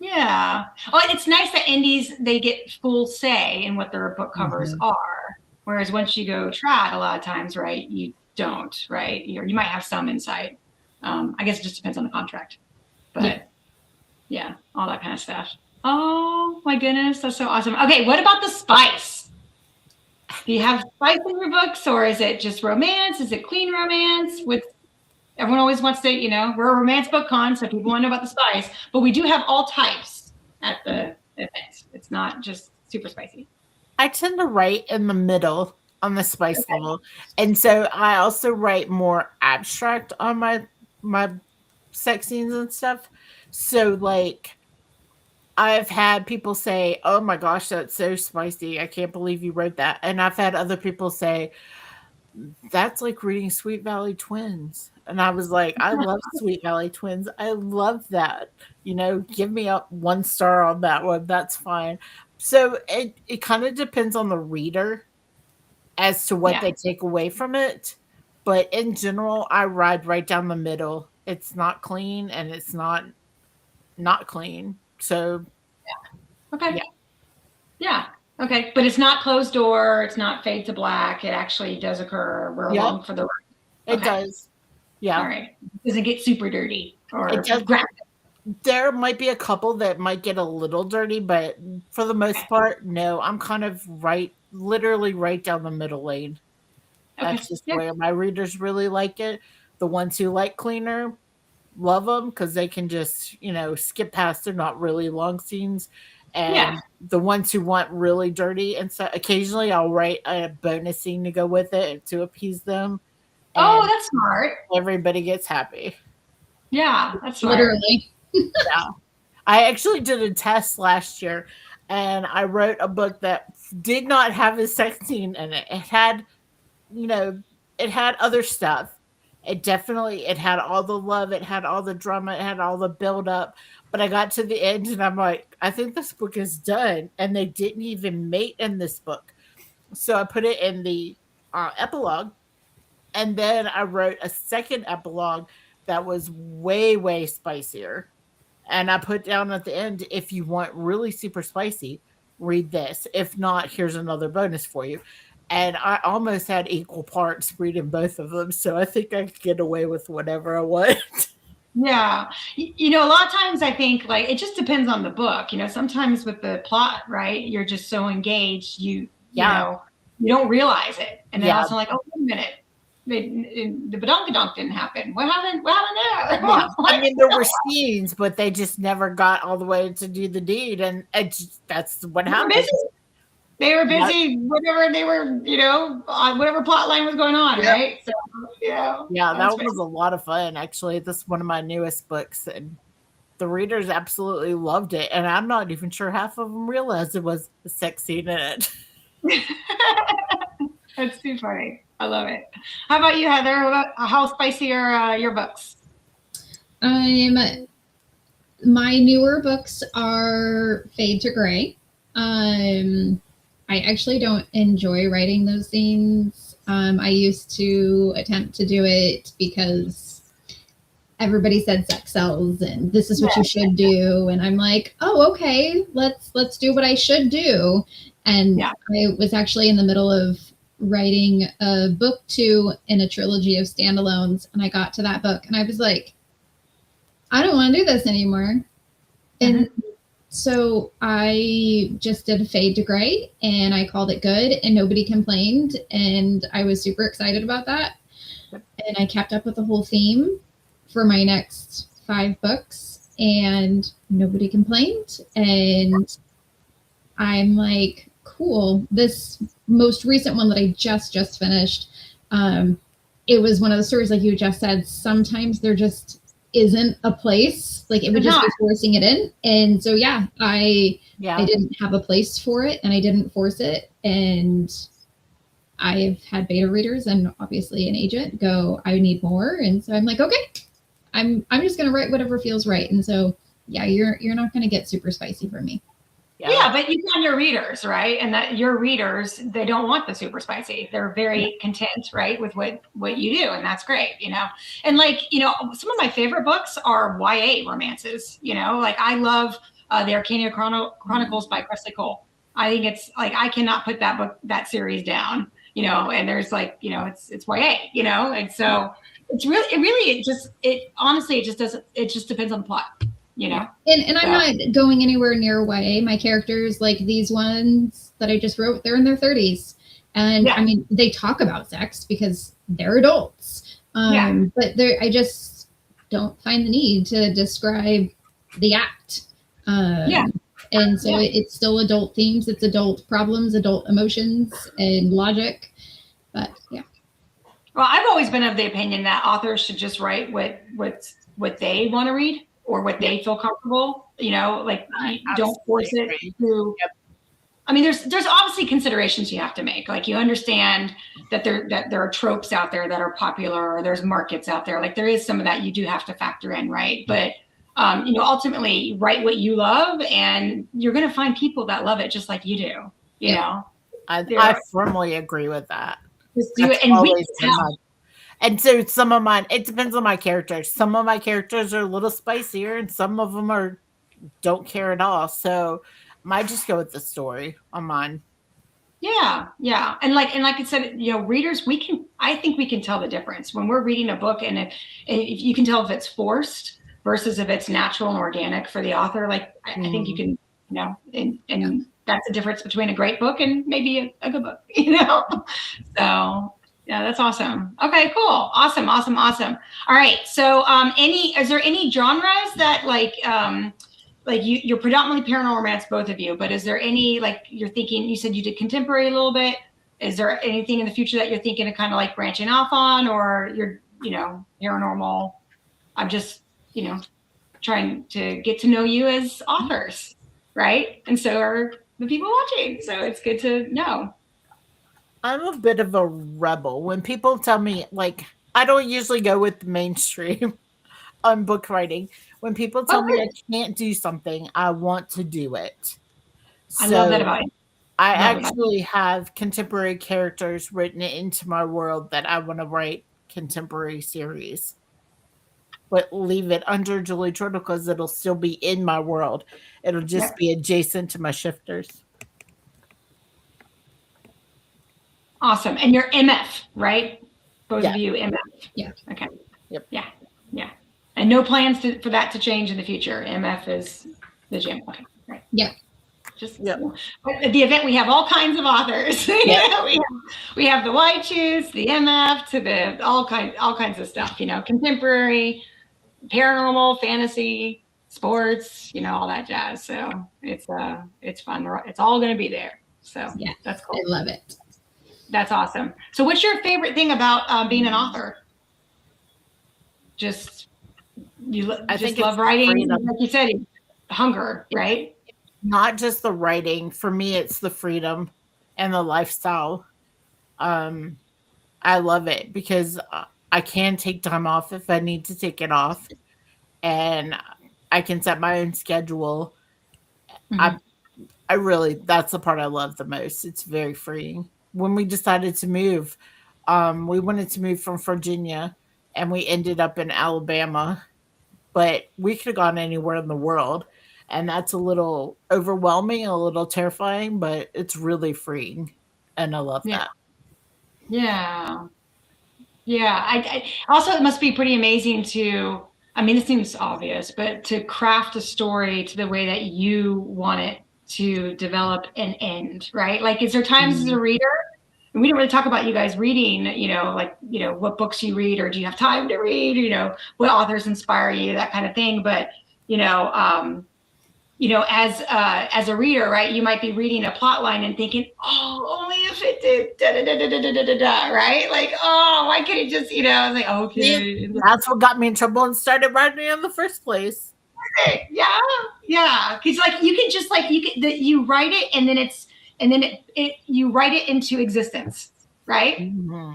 Speaker 1: Yeah. Oh, it's nice that indies, they get full say in what their book covers are. Whereas once you go trad, a lot of times, right, you don't, right? You might have some insight. I guess it just depends on the contract. But yeah, all that kind of stuff. Oh my goodness, that's so awesome. Okay, what about the spice? Do you have spice in your books, or is it just romance? Is it clean romance? Everyone always wants to, you know, we're a romance book con, so people want to know about the spice, but we do have all types at the event. It's not just super spicy.
Speaker 2: I tend to write in the middle on the spice level. And so I also write more abstract on my sex scenes and stuff. So like I've had people say, "Oh my gosh, that's so spicy. I can't believe you wrote that." And I've had other people say, "That's like reading Sweet Valley Twins." And I was like, I love Sweet Valley Twins. I love that. You know, give me up 1 star on that one. That's fine. So it kind of depends on the reader as to what they take away from it. But in general, I ride right down the middle. It's not clean and it's not clean. So
Speaker 1: Okay. Yeah. Okay. But it's not closed door. It's not fade to black. It actually does occur. We're along for the ride.
Speaker 2: It does. Yeah.
Speaker 1: All right. It doesn't get super dirty or
Speaker 2: graphic. There might be a couple that might get a little dirty, but for the most part, no. I'm kind of literally right down the middle lane. That's just where my readers really like it. The ones who like cleaner love them because they can just, you know, skip past. They're not really long scenes. And the ones who want really dirty, and so occasionally I'll write a bonus scene to go with it to appease them.
Speaker 1: Oh, that's smart.
Speaker 2: Everybody gets happy.
Speaker 1: Yeah, that's smart.
Speaker 3: Literally.
Speaker 2: Yeah. I actually did a test last year, and I wrote a book that did not have a sex scene in it. It had, you know, it had other stuff. It had all the love, it had all the drama, it had all the build up. But I got to the end and I'm like, I think this book is done. And they didn't even mate in this book. So I put it in the epilogue. And then I wrote a second epilogue that was way, way spicier. And I put down at the end, if you want really super spicy, read this. If not, here's another bonus for you. And I almost had equal parts reading both of them. So I think I could get away with whatever I want.
Speaker 1: Yeah. You know, a lot of times I think like it just depends on the book. You know, sometimes with the plot, right, you're just so engaged, you know, you don't realize it. And then also like, oh, wait a minute. the badonkadonk didn't happen. What happened? What happened there?
Speaker 2: Yeah. I mean, there were scenes, but they just never got all the way to do the deed, and that's what happened.
Speaker 1: They were busy, whatever they were, on whatever plot line was going on, right? So,
Speaker 2: yeah, that was a lot of fun. Actually, this is one of my newest books, and the readers absolutely loved it. And I'm not even sure half of them realized there was a sex scene in it.
Speaker 1: That's too funny. I love it. How about you, Heather? How spicy are your books?
Speaker 3: My newer books are Fade to Gray. I actually don't enjoy writing those scenes. I used to attempt to do it because everybody said sex sells and this is what you should do. And I'm like, oh, okay, let's do what I should do. And I was actually in the middle of writing a book 2 in a trilogy of standalones. And I got to that book and I was like, I don't want to do this anymore. And so I just did a Fade to Gray and I called it good and nobody complained. And I was super excited about that. And I kept up with the whole theme for my next 5 books and nobody complained. And I'm like, cool. This most recent one that I just finished, it was one of the stories like you just said, sometimes there just isn't a place, like it would just be forcing it in. And so I didn't have a place for it and I didn't force it. And I've had beta readers and obviously an agent go, I need more. And so I'm like, okay, I'm just gonna write whatever feels right. And so you're not gonna get super spicy from me.
Speaker 1: Yeah, but you got your readers, right? And that your readers, they don't want the super spicy. They're very content, right, with what you do, and that's great, And some of my favorite books are YA romances. Like I love the Arcania Chronicles by Cressley Cole. I think it's like I cannot put that series down. And there's it's YA, and so it just depends on the plot.
Speaker 3: And I'm not going anywhere near YA. My characters, like these ones that I just wrote, they're in their 30s. And I mean, they talk about sex because they're adults. But I just don't find the need to describe the act. And so it's still adult themes, it's adult problems, adult emotions and logic. But
Speaker 1: Well, I've always been of the opinion that authors should just write what they want to read. Or what they feel comfortable, don't force it through. I mean, there's obviously considerations you have to make. Like you understand that there are tropes out there that are popular, or there's markets out there. Like there is some of that you do have to factor in, right? But ultimately, write what you love, and you're going to find people that love it just like you do. You know,
Speaker 2: I firmly agree with that.
Speaker 1: Just do it, and we can tell.
Speaker 2: And so some of mine, it depends on my characters. Some of my characters are a little spicier and some of them don't care at all. So I might just go with the story on mine.
Speaker 1: Yeah. And like I said, readers, I think we can tell the difference when we're reading a book, and if you can tell if it's forced versus if it's natural and organic for the author. Like I think you can, and that's the difference between a great book and maybe a good book, So yeah, that's awesome. Okay, cool. Awesome. All right. So is there any genres that you're predominantly paranormal romance, both of you, but is there any, you're thinking, you said you did contemporary a little bit. Is there anything in the future that you're thinking of kind of branching off on, or you're, paranormal? I'm just, trying to get to know you as authors, right? And so are the people watching. So it's good to know.
Speaker 2: I'm a bit of a rebel. When people tell me, I don't usually go with the mainstream on book writing. When people tell me I can't do something, I want to do it.
Speaker 1: I love that about you.
Speaker 2: I actually have contemporary characters written into my world that I want to write contemporary series. But leave it under Julie Trettel because it'll still be in my world. It'll just be adjacent to my shifters.
Speaker 1: Awesome. And you're MF, right? Both of you MF.
Speaker 3: Yeah.
Speaker 1: Okay.
Speaker 2: Yep.
Speaker 1: Yeah. And no plans for that to change in the future. MF is the gym. Okay. Right.
Speaker 3: Yeah.
Speaker 1: Just
Speaker 2: Yep.
Speaker 1: at the event, we have all kinds of authors.
Speaker 2: Yep.
Speaker 1: we have the white shoes, the MF, to the all kinds of stuff. Contemporary, paranormal, fantasy, sports. All that jazz. So it's fun. It's all going to be there. So
Speaker 3: Yes,
Speaker 1: that's cool.
Speaker 3: I love it.
Speaker 1: That's awesome. So what's your favorite thing about being an author? Just
Speaker 2: I think
Speaker 1: love
Speaker 2: it's
Speaker 1: writing,
Speaker 2: freedom.
Speaker 1: like you said, hunger, right?
Speaker 2: Not just the writing. For me, it's the freedom and the lifestyle. I love it because I can take time off if I need to take it off, and I can set my own schedule.
Speaker 1: Mhm.
Speaker 2: I really, that's the part I love the most. It's very freeing. When we decided to move, we wanted to move from Virginia, and we ended up in Alabama, but we could have gone anywhere in the world. And that's a little overwhelming, a little terrifying, but it's really freeing. And I love
Speaker 1: Yeah.
Speaker 2: that.
Speaker 1: Yeah. Yeah. I also, it must be pretty amazing to, this seems obvious, but to craft a story to the way that you want it to develop and end, right? Like, is there times as a reader, and we didn't really talk about you guys reading, what books you read, or do you have time to read, what authors inspire you, that kind of thing. But, as a reader, right, you might be reading a plot line and thinking, oh, only if it did da da da da da da da da, right? Like, oh, why can't it just, I was like, okay,
Speaker 2: That's what got me in trouble and started writing in the first place.
Speaker 1: yeah, because like you can just like you write it and then you write it into existence, right?
Speaker 2: Mm-hmm.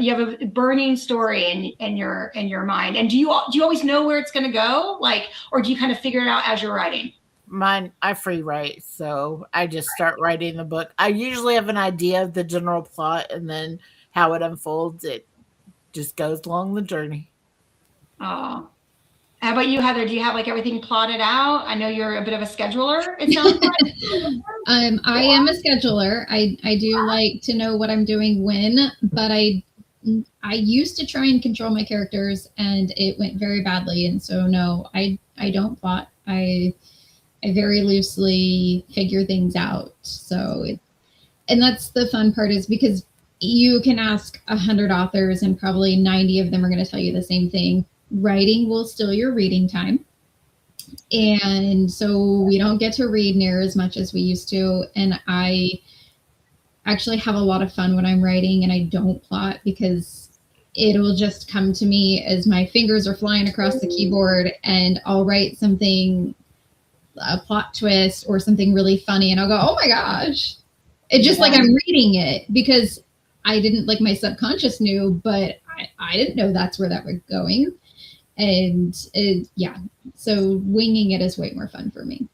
Speaker 1: You have a burning story in your mind. And do you always know where it's going to go, like, or do you kind of figure it out as you're writing?
Speaker 2: Mine, I free write, so I just start writing the book. I usually have an idea of the general plot, and then how it unfolds, it just goes along the journey.
Speaker 1: Oh, how about you, Heather? Do you have like everything plotted out? I know you're a bit of a scheduler, it sounds like.
Speaker 3: I am a scheduler. I do like to know what I'm doing when, but I used to try and control my characters, and it went very badly. And so no, I don't plot. I very loosely figure things out. So and that's the fun part, is because you can ask 100 authors and probably 90 of them are going to tell you the same thing. Writing will steal your reading time. And so we don't get to read near as much as we used to. And I actually have a lot of fun when I'm writing and I don't plot, because it'll just come to me as my fingers are flying across the keyboard, and I'll write something, a plot twist or something really funny, and I'll go, oh my gosh. It's just like I'm reading it, because I didn't, like, my subconscious knew, but I didn't know that's where that was going. And so winging it is way more fun for me.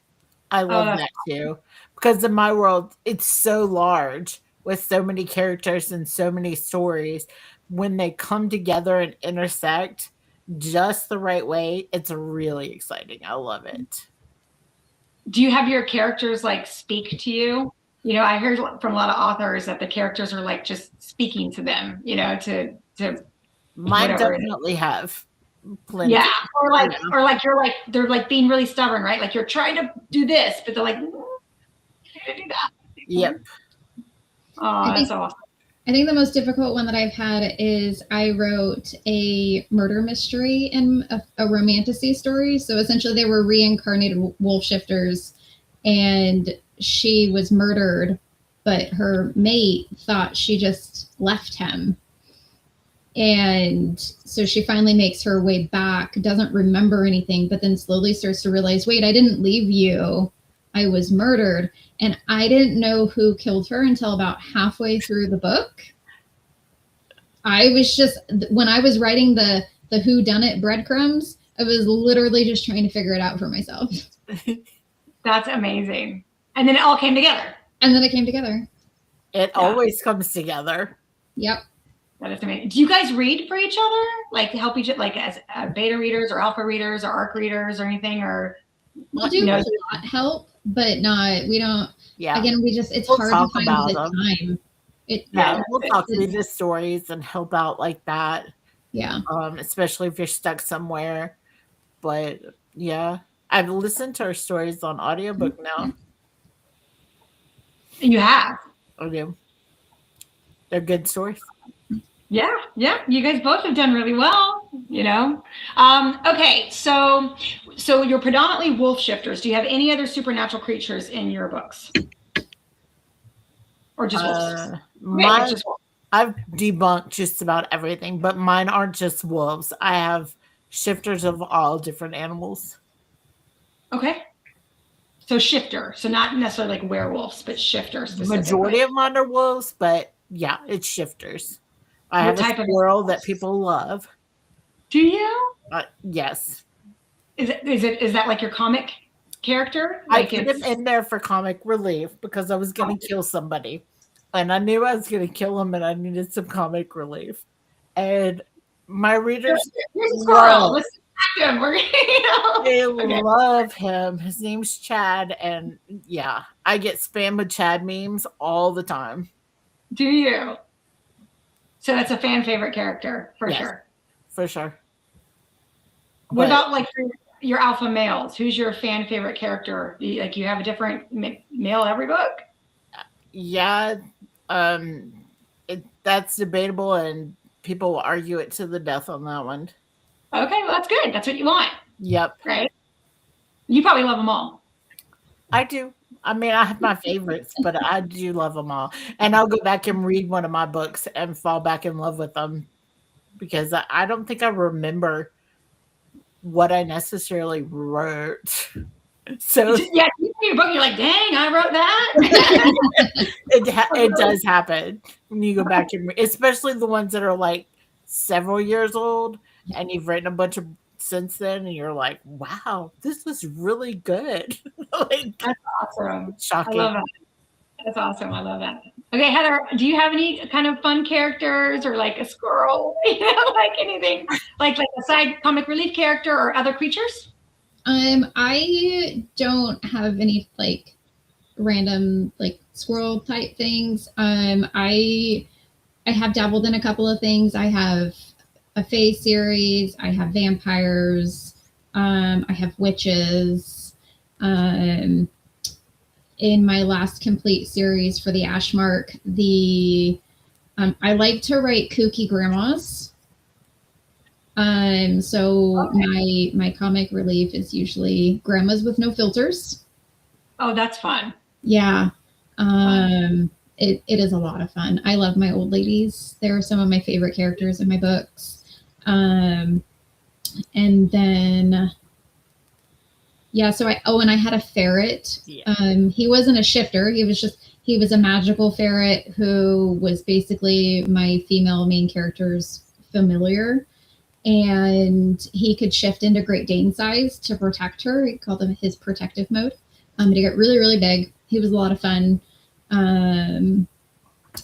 Speaker 2: I love that too, because in my world, it's so large with so many characters and so many stories. When they come together and intersect just the right way, it's really exciting. I love it.
Speaker 1: Do you have your characters like speak to you? I heard from a lot of authors that the characters are like just speaking to them, to
Speaker 2: Mine
Speaker 1: whatever.
Speaker 2: definitely have plenty.
Speaker 1: Yeah, or like they're like being really stubborn, right? Like you're trying to do this, but they're like, no, you can't do that.
Speaker 2: Yep.
Speaker 1: Oh, that's awesome.
Speaker 3: I think the most difficult one that I've had is I wrote a murder mystery and a romantasy story. So essentially they were reincarnated wolf shifters, and she was murdered, but her mate thought she just left him. And so she finally makes her way back, doesn't remember anything, but then slowly starts to realize, wait, I didn't leave you. I was murdered. And I didn't know who killed her until about halfway through the book. I was just, when I was writing the whodunit breadcrumbs, I was literally just trying to figure it out for myself.
Speaker 1: That's amazing. And then it all came together.
Speaker 3: And then it came together.
Speaker 2: It always comes together.
Speaker 3: Yep.
Speaker 1: That is amazing. Do you guys read for each other? Like help each other, like as beta readers or alpha readers or ARC readers or anything? Or
Speaker 3: we'll do plot help, but we don't.
Speaker 2: Yeah.
Speaker 3: Again, it's hard to find the time.
Speaker 2: We'll talk through the stories and help out like that.
Speaker 3: Yeah.
Speaker 2: Especially if you're stuck somewhere. But yeah, I've listened to our stories on audiobook now.
Speaker 1: You have.
Speaker 2: I do. They're good stories.
Speaker 1: Yeah, yeah. You guys both have done really well, you know. Okay, so you're predominantly wolf shifters. Do you have any other supernatural creatures in your books? Or just wolves?
Speaker 2: Mine,
Speaker 1: Just wolves.
Speaker 2: I've debunked just about everything, but mine aren't just wolves. I have shifters of all different animals.
Speaker 1: Okay. So shifter. So not necessarily like werewolves, but shifter specifically.
Speaker 2: Majority of mine are wolves, but yeah, it's shifters. I
Speaker 1: What
Speaker 2: have
Speaker 1: type
Speaker 2: a
Speaker 1: of
Speaker 2: squirrel that people love.
Speaker 1: Do you?
Speaker 2: Yes.
Speaker 1: Is that like your comic character?
Speaker 2: I
Speaker 1: Like
Speaker 2: put him in there for comic relief because I was going to kill somebody. And I knew I was going to kill him and I needed some comic relief. And my readers
Speaker 1: love, let's him.
Speaker 2: They love him. His name's Chad. And yeah, I get spam with Chad memes all the time.
Speaker 1: Do you? So that's a fan favorite character for sure.
Speaker 2: For sure.
Speaker 1: What about like your alpha males? Who's your fan favorite character? You have a different male every book?
Speaker 2: Yeah. That's debatable and people will argue it to the death on that one.
Speaker 1: Okay, well that's good. That's what you want.
Speaker 2: Yep.
Speaker 1: Right? You probably love them all.
Speaker 2: I do. I mean, I have my favorites, but I do love them all. And I'll go back and read one of my books and fall back in love with them because I don't think I remember what I necessarily wrote. So
Speaker 1: yeah, you read your book, you're like, dang, I wrote that.
Speaker 2: it does happen when you go back and read, especially the ones that are like several years old and you've written a bunch of since then and you're like, wow, this was really good.
Speaker 1: Like, that's awesome.
Speaker 2: Shocking.
Speaker 1: I love that. That's awesome. I love that. Okay, Heather, do you have any kind of fun characters or like a squirrel, like anything like a side comic relief character or other creatures?
Speaker 3: I don't have any like random like squirrel type things. I have dabbled in a couple of things. I have a fae series. I have vampires. I have witches. In my last complete series for the Ashmark, I like to write kooky grandmas. So my comic relief is usually grandmas with no filters.
Speaker 1: Oh, that's fun.
Speaker 3: Yeah. It is a lot of fun. I love my old ladies. They're some of my favorite characters in my books. And then, yeah, so I had a ferret. Yeah. He wasn't a shifter. He was a magical ferret who was basically my female main character's familiar. And he could shift into Great Dane size to protect her. He called him his protective mode. But he got really, really big. He was a lot of fun. And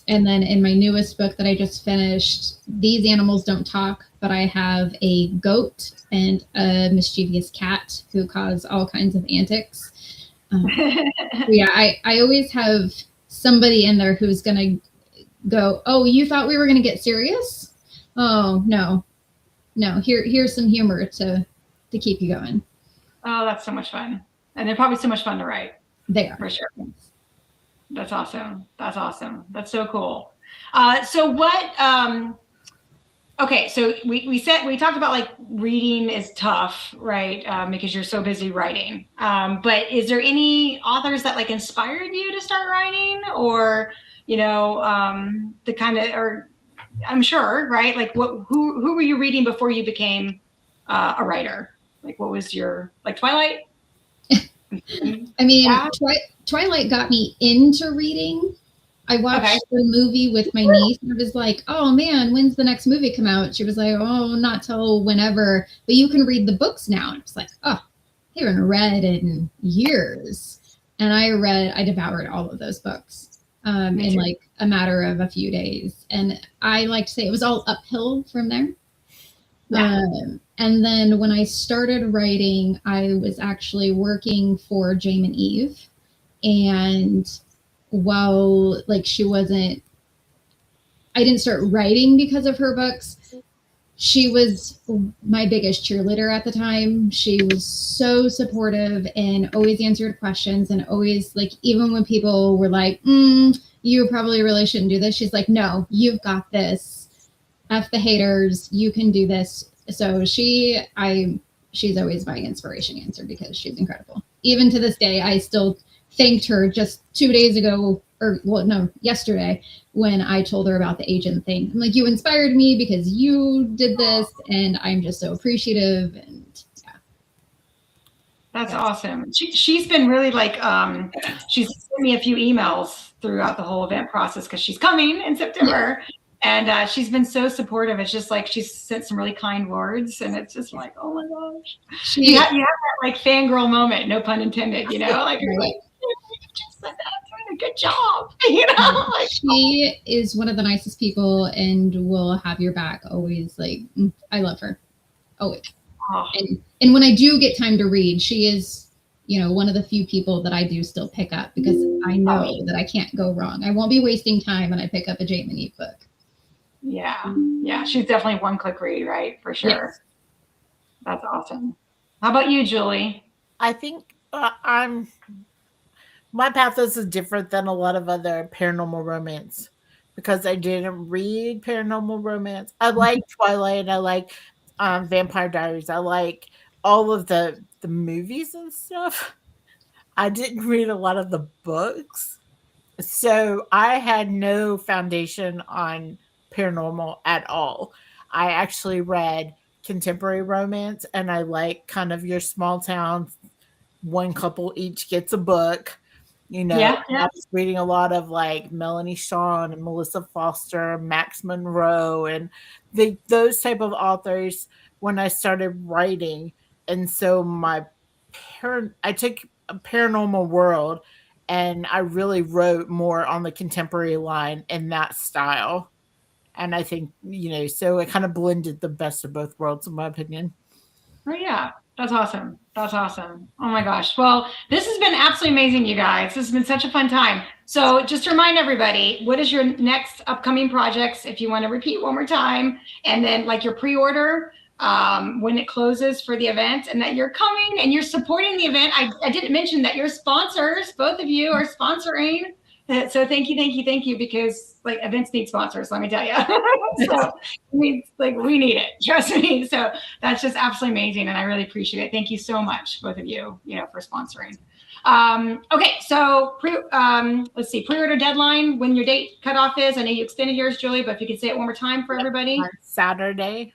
Speaker 3: then in my newest book that I just finished, these animals don't talk, but I have a goat and a mischievous cat who cause all kinds of antics. Yeah, I always have somebody in there who's going to go, oh, you thought we were going to get serious? Oh, no. Here's some humor to keep you going.
Speaker 1: Oh, that's so much fun. And they're probably so much fun to write.
Speaker 3: They are.
Speaker 1: For sure. That's awesome. That's awesome. That's so cool. So what, okay, so we talked about like reading is tough, right? Because you're so busy writing. But is there any authors that like inspired you to start writing or, the kind of, or I'm sure, right? Like who were you reading before you became a writer? Like what was your, like Twilight?
Speaker 3: I mean, Twilight got me into reading. I watched the movie with my niece and I was like, oh man, when's the next movie come out? She was like, oh, not till whenever, but you can read the books now. And I was like, oh, I haven't read in years. And I devoured all of those books in like a matter of a few days. And I like to say it was all uphill from there. Yeah. And then when I started writing, I was actually working for Jame and Eve. And while like I didn't start writing because of her books, she was my biggest cheerleader at the time. She was so supportive and always answered questions, and always, like, even when people were like, you probably really shouldn't do this, she's like, no, you've got this. F the haters, you can do this. So she's always my inspiration answer because she's incredible. Even to this day, I still thanked her just 2 days ago, or well, no, yesterday, when I told her about the agent thing. I'm like, you inspired me because you did this, and I'm just so appreciative. And yeah,
Speaker 1: that's awesome. She's been really like, she's sent me a few emails throughout the whole event process because she's coming in September. And she's been so supportive. It's just like she's sent some really kind words, and it's just like, oh my gosh, you have that like fangirl moment, no pun intended. You know, like you're like, you just said that, doing a good job. You know, like,
Speaker 3: she is one of the nicest people, and will have your back always. Like, I love her, always.
Speaker 1: Oh.
Speaker 3: And when I do get time to read, she is, you know, one of the few people that I do still pick up because I know that I can't go wrong. I won't be wasting time when I pick up a Jane Eve book.
Speaker 1: Yeah, she's definitely one-click read, right? For sure.
Speaker 3: Yes.
Speaker 1: That's awesome. How about you, Julie?
Speaker 2: I think my path is different than a lot of other paranormal romance because I didn't read paranormal romance. I like Twilight. I like Vampire Diaries. I like all of the movies and stuff. I didn't read a lot of the books. So I had no foundation on paranormal at all. I actually read contemporary romance, and I like kind of your small town, one couple each gets a book. You know,
Speaker 1: Yeah.
Speaker 2: I was reading a lot of like Melanie Shawn and Melissa Foster, Max Monroe, and those type of authors when I started writing. And so I took a paranormal world, and I really wrote more on the contemporary line in that style. And I think, you know, so it kind of blended the best of both worlds, in my opinion.
Speaker 1: Oh, yeah. That's awesome. That's awesome. Oh my gosh. Well, this has been absolutely amazing, you guys. This has been such a fun time. So just to remind everybody, what is your next upcoming projects, if you want to repeat one more time, and then like your pre-order when it closes for the event, and that you're coming and you're supporting the event. I didn't mention that your sponsors, both of you are sponsoring. So thank you, because like events need sponsors, let me tell you. So we need it, trust me. So that's just absolutely amazing, and I really appreciate it. Thank you so much, both of you, for sponsoring. Okay, so let's see, pre-order deadline, when your date cutoff is. I know you extended yours, Julie, but if you could say it one more time for everybody.
Speaker 2: Saturday,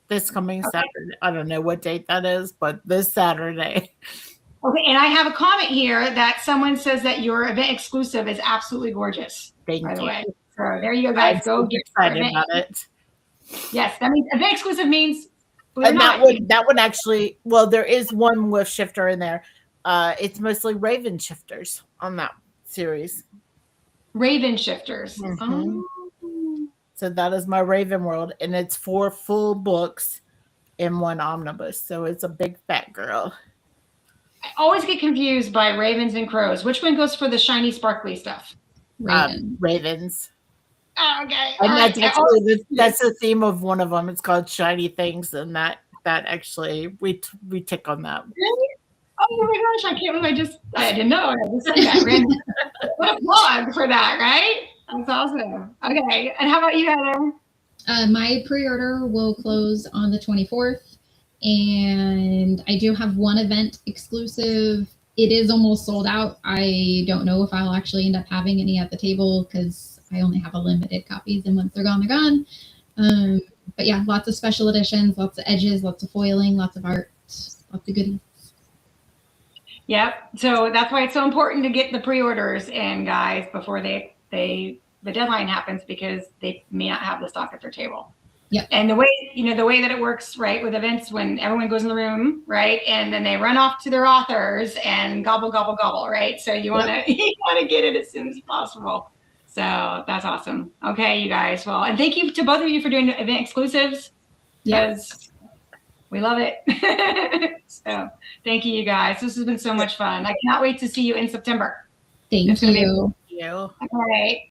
Speaker 2: this coming Saturday. I don't know what date that is, but this Saturday.
Speaker 1: Okay, and I have a comment here that someone says that your event exclusive is absolutely gorgeous.
Speaker 2: Thank
Speaker 1: by the
Speaker 2: you.
Speaker 1: way. So there you go, guys. Go get
Speaker 2: excited about it.
Speaker 1: Yes, that means event exclusive means.
Speaker 2: And that one actually, well, there is one with shifter in there. It's mostly Raven shifters on that series.
Speaker 1: Raven shifters.
Speaker 2: Mm-hmm. Oh. So that is my Raven world, and it's 4 full books in one omnibus. So it's a big fat girl.
Speaker 1: I always get confused by ravens and crows. Which one goes for the shiny, sparkly stuff?
Speaker 2: Ravens.
Speaker 1: Oh, okay.
Speaker 2: And that's actually that's the theme of one of them. It's called Shiny Things, and that actually we tick on that.
Speaker 1: Really? Oh my gosh! I can't believe I didn't know. I just said that. What a plug for that, right? That's awesome. Okay, and how about you, Heather?
Speaker 3: My pre-order will close on the 24th. And I do have one event exclusive. It is almost sold out. I don't know if I'll actually end up having any at the table because I only have a limited copies, and once they're gone, they're gone. But yeah, lots of special editions, lots of edges, lots of foiling, lots of art, lots of goodies.
Speaker 1: Yep. So that's why it's so important to get the pre-orders in, guys, before the deadline happens, because they may not have the stock at their table.
Speaker 3: Yep.
Speaker 1: And the way that it works, right, with events, when everyone goes in the room, right, and then they run off to their authors and gobble, gobble, gobble, right? So you want to get it as soon as possible. So that's awesome. Okay, you guys. Well, and thank you to both of you for doing the event exclusives, because we love it. So thank you, guys. This has been so much fun. I cannot wait to see you in September.
Speaker 3: Thank you.
Speaker 2: You.
Speaker 1: All right.